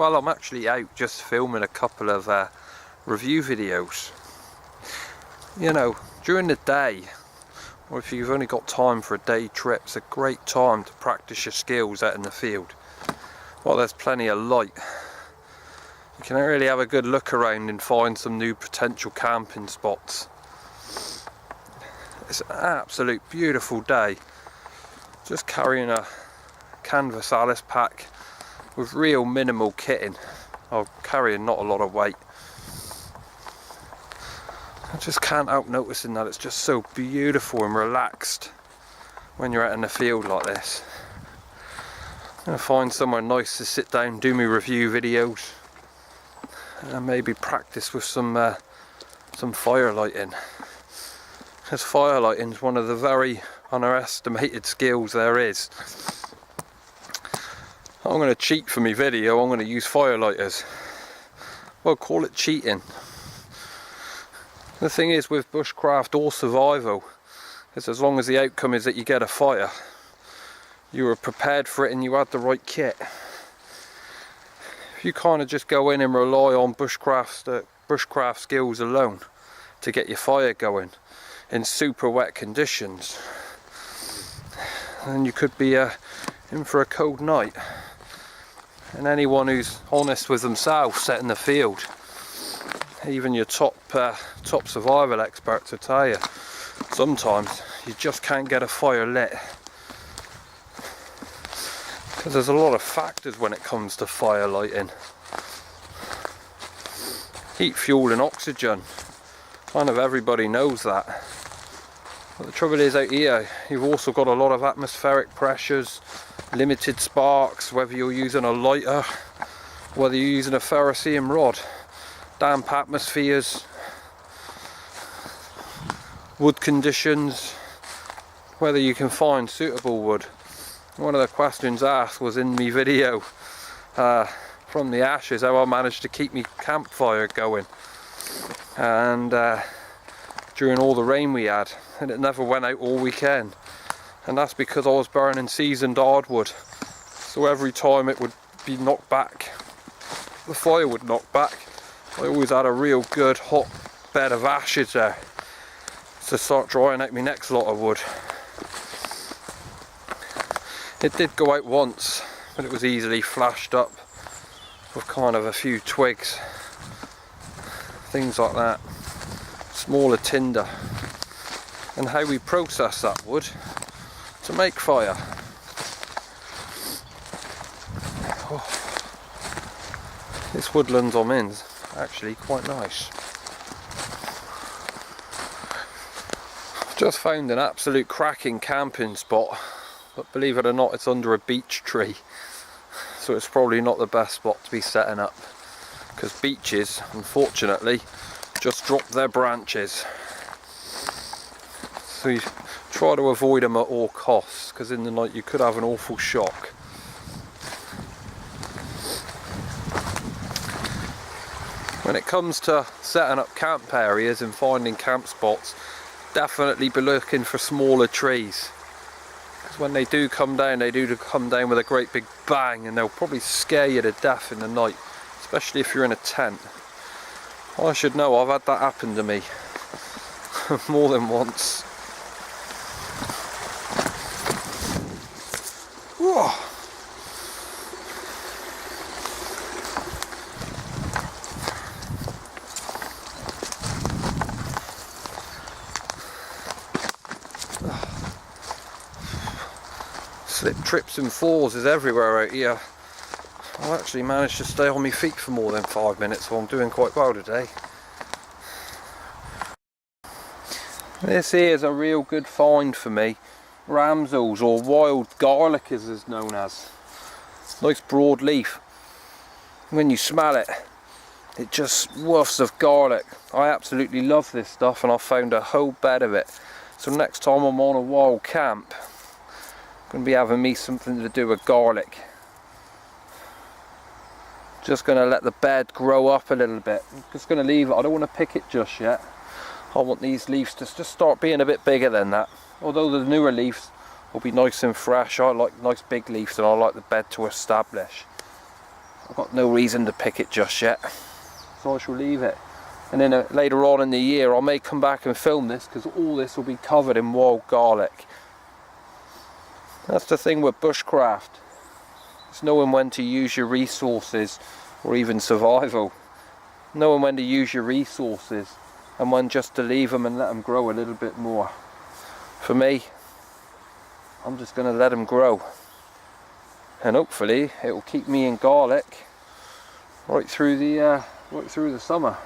Well, I'm actually out just filming a couple of review videos. You know, during the day, or if you've only got time for a day trip, it's a great time to practice your skills out in the field. Well, there's plenty of light. You can really have a good look around and find some new potential camping spots. It's an absolute beautiful day. Just carrying a canvas Alice pack with real minimal kitting. I'm carrying not a lot of weight. I just can't help noticing that it's just so beautiful and relaxed when you're out in the field like this. I'm going to find somewhere nice to sit down, do my review videos, and maybe practice with some fire lighting. Because fire lighting is one of the very underestimated skills there is. I'm going to cheat for my video. I'm going to use firelighters. Well, call it cheating. The thing is with bushcraft or survival, is as long as the outcome is that you get a fire, you were prepared for it and you had the right kit. If you kind of just go in and rely on bushcraft skills alone to get your fire going in super wet conditions, then you could be in for a cold night. And anyone who's honest with themselves out in the field, even your top survival experts will tell you, sometimes you just can't get a fire lit. Because there's a lot of factors when it comes to fire lighting. Heat, fuel and oxygen. Kind of everybody knows that. But the trouble is out here, you've also got a lot of atmospheric pressures, limited sparks, whether you're using a lighter, whether you're using a ferrocerium rod, damp atmospheres, wood conditions, whether you can find suitable wood. One of the questions asked was in my video from the ashes, how I managed to keep my campfire going. And during all the rain we had, and it never went out all weekend, and that's because I was burning seasoned hardwood, so every time it would be knocked back, the fire would knock back, I always had a real good hot bed of ashes there to start drying out my next lot of wood. It did go out once, but it was easily flashed up with kind of a few twigs, things like that, smaller tinder. And how we process that wood to make fire. Oh. This woodland I'm in is actually quite nice. I've just found an absolute cracking camping spot, but believe it or not, it's under a beech tree, so it's probably not the best spot to be setting up, because beeches, unfortunately, just drop their branches. So you try to avoid them at all costs, because in the night you could have an awful shock. When it comes to setting up camp areas and finding camp spots, definitely be looking for smaller trees. Because when they do come down, they do come down with a great big bang, and they'll probably scare you to death in the night, especially if you're in a tent. I should know, I've had that happen to me more than once. Whoa. Slip, trips and falls is everywhere out here. I actually managed to stay on my feet for more than 5 minutes, so I'm doing quite well today. This here is a real good find for me. Ramsels, or wild garlic as it's known as. Nice broad leaf. When you smell it, it just wafts of garlic. I absolutely love this stuff, and I found a whole bed of it. So next time I'm on a wild camp, I'm going to be having me something to do with garlic. Just going to let the bed grow up a little bit. I'm just going to leave it. I don't want to pick it just yet. I want these leaves to just start being a bit bigger than that. Although the newer leaves will be nice and fresh. I like nice big leaves, and I like the bed to establish. I've got no reason to pick it just yet, so I shall leave it. And then later on in the year I may come back and film this, because all this will be covered in wild garlic. That's the thing with bushcraft. It's knowing when to use your resources, or even survival. Knowing when to use your resources and when just to leave them and let them grow a little bit more. For me, I'm just going to let them grow. And hopefully it will keep me in garlic right through the summer.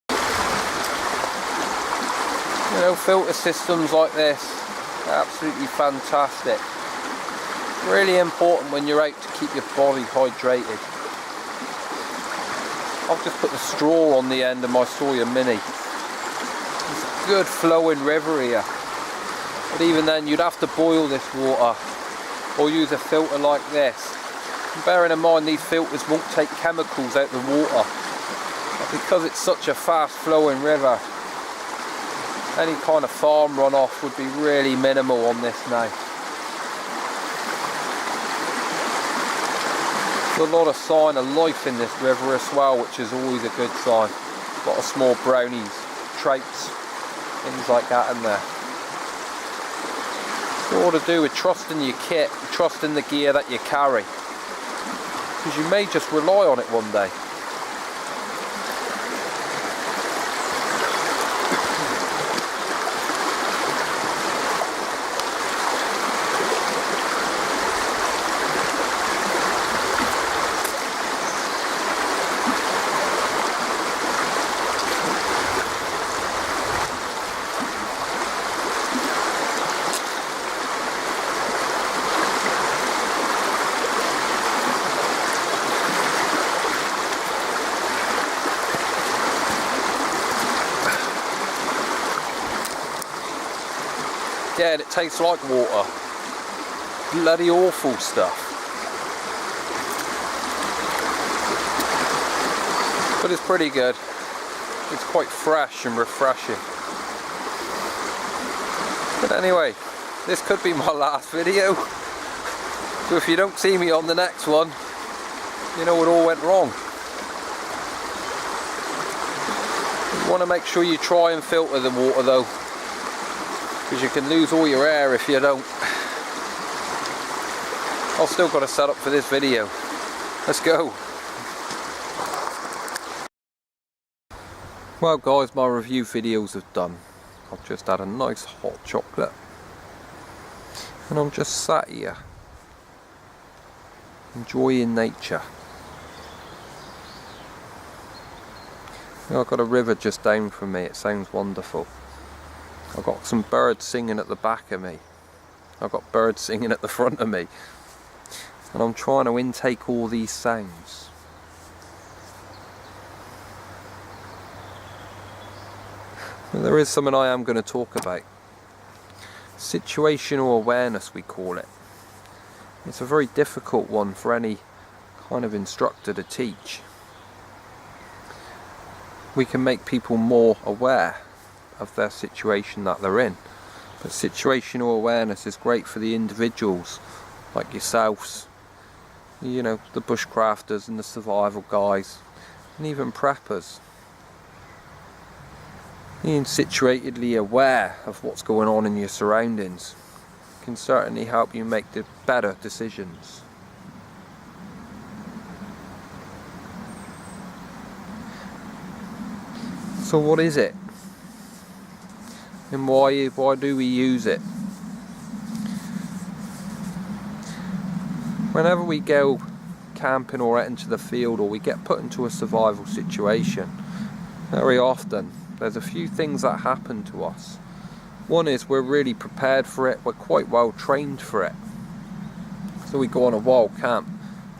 You know, filter systems like this are absolutely fantastic. Really important when you're out to keep your body hydrated. I've just put the straw on the end of my Sawyer Mini. It's a good flowing river here. But even then you'd have to boil this water or use a filter like this. And bearing in mind these filters won't take chemicals out of the water. But because it's such a fast flowing river, any kind of farm runoff would be really minimal on this now. There's a lot of sign of life in this river as well, which is always a good sign. A lot of small brownies, trouts, things like that in there. It's all to do with trusting your kit, trusting the gear that you carry. Because you may just rely on it one day. Yeah, it tastes like water. Bloody awful stuff. But it's pretty good. It's quite fresh and refreshing. But anyway, this could be my last video. So if you don't see me on the next one, you know it all went wrong. You want to make sure you try and filter the water though, because you can lose all your air if you don't. I've still got to set up for this video. Let's go. Well guys, my review videos have done. I've just had a nice hot chocolate and I'm just sat here enjoying nature. I've got a river just down from me, it sounds wonderful. I've got some birds singing at the back of me. I've got birds singing at the front of me. And I'm trying to intake all these sounds. But there is something I am going to talk about. Situational awareness, we call it. It's a very difficult one for any kind of instructor to teach. We can make people more aware of their situation that they're in, but situational awareness is great for the individuals like yourselves, you know, the bushcrafters and the survival guys, and even preppers. Being situatedly aware of what's going on in your surroundings can certainly help you make the better decisions. So what is it? And why do we use it? Whenever we go camping or out into the field, or we get put into a survival situation, very often there's a few things that happen to us. One is we're really prepared for it, we're quite well trained for it. So we go on a wild camp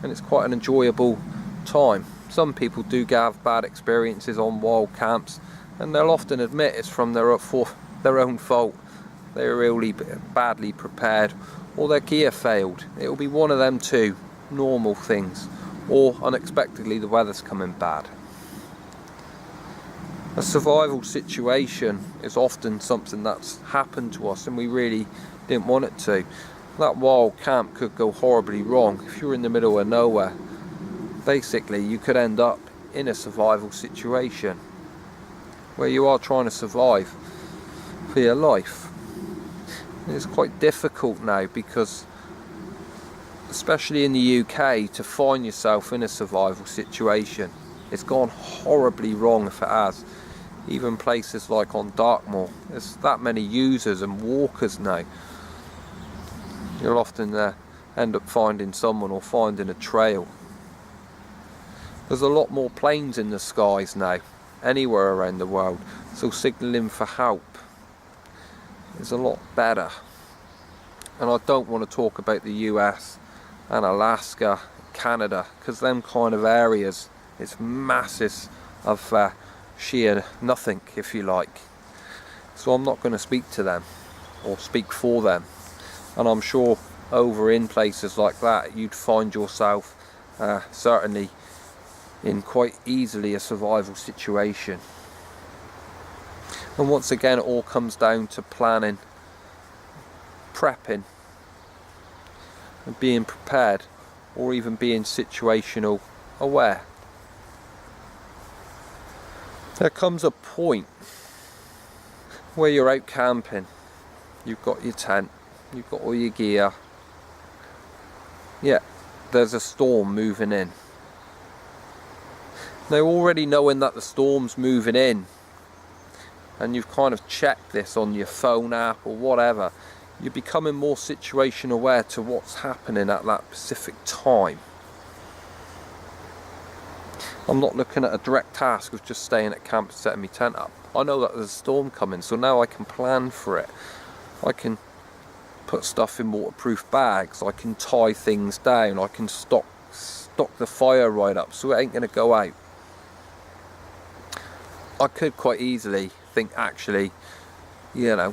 and it's quite an enjoyable time. Some people do have bad experiences on wild camps, and they'll often admit it's from their own fault. They're really badly prepared, or their gear failed. It'll be one of them two normal things, or unexpectedly the weather's coming bad. A survival situation is often something that's happened to us and we really didn't want it to. that wild camp could go horribly wrong. If you're in the middle of nowhere, basically you could end up in a survival situation where you are trying to survive for your life. It's quite difficult now because, especially in the UK, to find yourself in a survival situation. It's gone horribly wrong if it has. Even places like on Dartmoor, there's that many users and walkers now. You'll often end up finding someone or finding a trail. There's a lot more planes in the skies now, anywhere around the world, so signalling for help is a lot better. And I don't want to talk about the US and Alaska, Canada, because them kind of areas, it's masses of sheer nothing, if you like. So I'm not going to speak to them or speak for them. And I'm sure over in places like that you'd find yourself certainly in quite easily a survival situation. And once again, it all comes down to planning, prepping, and being prepared, or even being situational aware. There comes a point where you're out camping, you've got your tent, you've got all your gear, yeah, there's a storm moving in. Now, already knowing that the storm's moving in, and you've kind of checked this on your phone app or whatever, you're becoming more situation aware to what's happening at that specific time. I'm not looking at a direct task of just staying at camp and setting my tent up. I know that there's a storm coming, so now I can plan for it. I can put stuff in waterproof bags, I can tie things down, I can stock the fire right up so it ain't going to go out. I could quite easily think, actually, you know,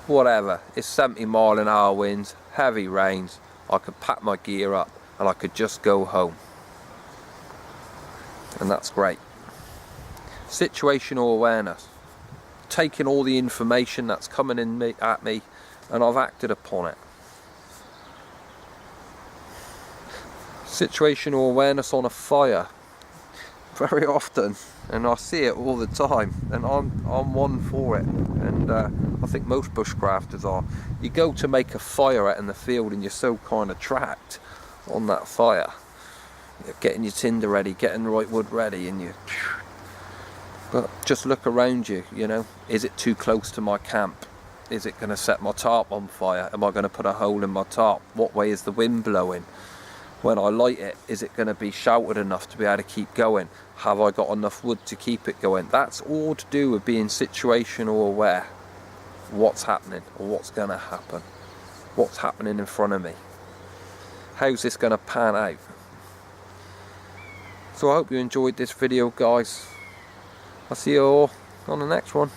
whatever, it's 70-mile-an-hour winds, heavy rains, I could pack my gear up and I could just go home. And that's great. Situational awareness. Taking all the information that's coming at me and I've acted upon it. Situational awareness on a fire. Very often, and I see it all the time, and I'm one for it, and I think most bushcrafters are. You go to make a fire out in the field and you're so kind of trapped on that fire. You're getting your tinder ready, getting the right wood ready, and but just look around you, you know, is it too close to my camp? Is it going to set my tarp on fire? Am I going to put a hole in my tarp? What way is the wind blowing? When I light it, is it going to be sheltered enough to be able to keep going? Have I got enough wood to keep it going? That's all to do with being situational aware. What's happening or what's going to happen? What's happening in front of me? How's this going to pan out? So I hope you enjoyed this video, guys. I'll see you all on the next one.